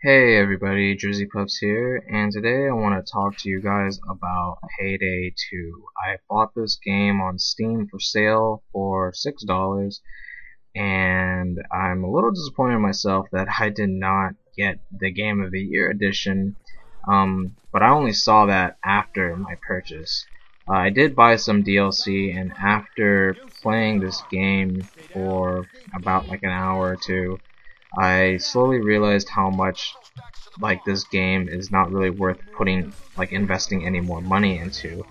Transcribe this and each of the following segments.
Hey everybody, DrizzyPuffs here, and today I want to talk to you guys about Payday 2. I bought this game on Steam for sale for $6, and I'm a little disappointed in myself that I did not get the Game of the Year edition, but I only saw that after my purchase. I did buy some DLC, and after playing this game for about like an hour or two, I slowly realized how much this game is not really worth investing any more money into.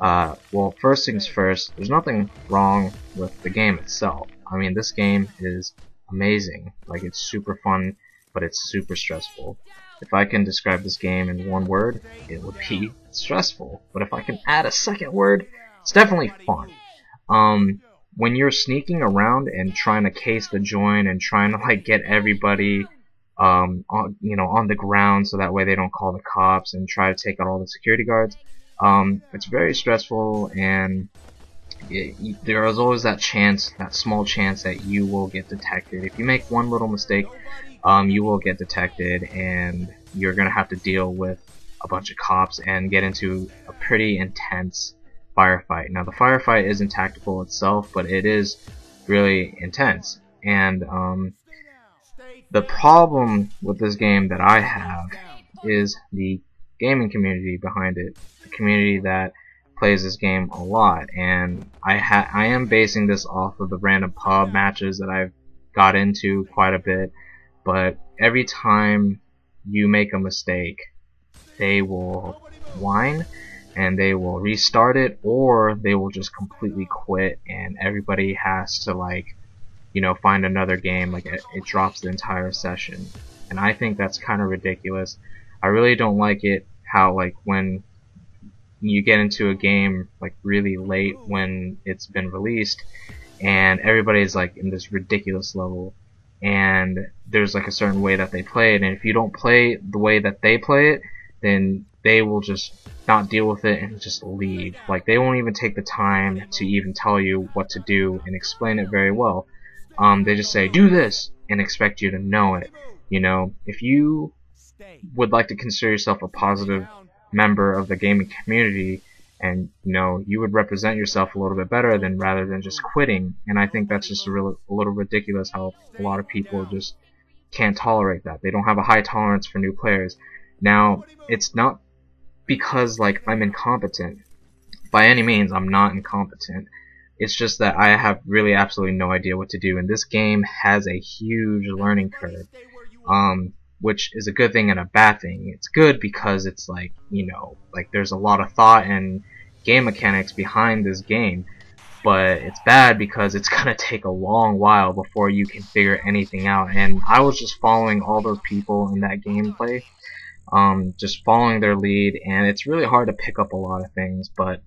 Well, first things first, there's nothing wrong with the game itself. I mean, this game is amazing. Like, it's super fun, but it's super stressful. If I can describe this game in one word, it would be stressful. But if I can add a second word, it's definitely fun. When you're sneaking around and trying to case the joint and trying to get everybody on the ground so that way they don't call the cops and try to take out all the security guards, it's very stressful, and there is always that small chance that you will get detected. If you make one little mistake, you will get detected, and you're gonna have to deal with a bunch of cops and get into a pretty intense firefight. Now, the firefight isn't tactical itself, but it is really intense. And the problem with this game that I have is the gaming community behind it, the community that plays this game a lot. And I am basing this off of the random pub matches that I've got into quite a bit, but every time you make a mistake, they will whine and they will restart it, or they will just completely quit, and everybody has to find another game. It drops the entire session, and I think that's kind of ridiculous. I really don't like it how when you get into a game really late when it's been released, and everybody's in this ridiculous level, and there's a certain way that they play it, and if you don't play the way that they play it, then they will just not deal with it and just leave. They won't even take the time to even tell you what to do and explain it very well. They just say, do this, and expect you to know it. If you would like to consider yourself a positive member of the gaming community, and you would represent yourself a little bit better rather than just quitting. And I think that's just a little ridiculous how a lot of people just can't tolerate that. They don't have a high tolerance for new players. Now, it's not because I'm incompetent. By any means, I'm not incompetent. It's just that I have really absolutely no idea what to do, and this game has a huge learning curve, which is a good thing and a bad thing. It's good because it's there's a lot of thought and game mechanics behind this game, but it's bad because it's gonna take a long while before you can figure anything out. And I was just following all those people in that gameplay, just following their lead, and it's really hard to pick up a lot of things, but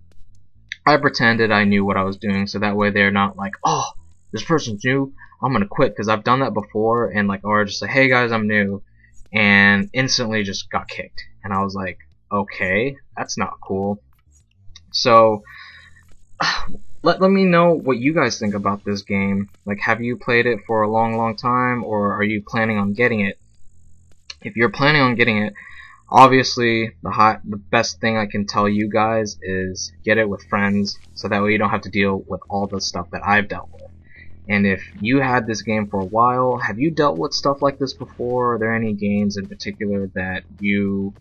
I pretended I knew what I was doing, so that way they're not like, oh, this person's new, I'm gonna quit, because I've done that before, and or just say, hey guys, I'm new, and instantly just got kicked. And I was like, okay, that's not cool. So let me know what you guys think about this game. Have you played it for a long time, or are you planning on getting it? If you're planning on getting it, obviously the best thing I can tell you guys is get it with friends, so that way you don't have to deal with all the stuff that I've dealt with. And if you had this game for a while, have you dealt with stuff like this before? Are there any games in particular that you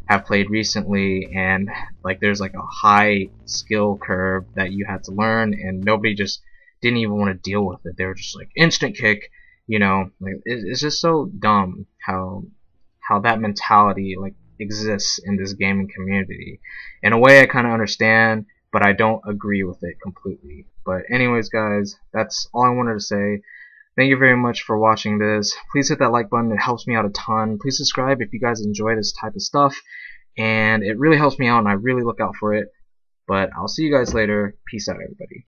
have played recently and there's a high skill curve that you had to learn, and nobody just didn't even want to deal with it? They were just instant kick, it's just so dumb how that mentality exists in this gaming community. In a way, I kind of understand, but I don't agree with it completely. But anyways, guys, that's all I wanted to say. Thank you very much for watching this. Please hit that like button, it helps me out a ton. Please subscribe if you guys enjoy this type of stuff, and it really helps me out, and I really look out for it. But I'll see you guys later. Peace out, everybody.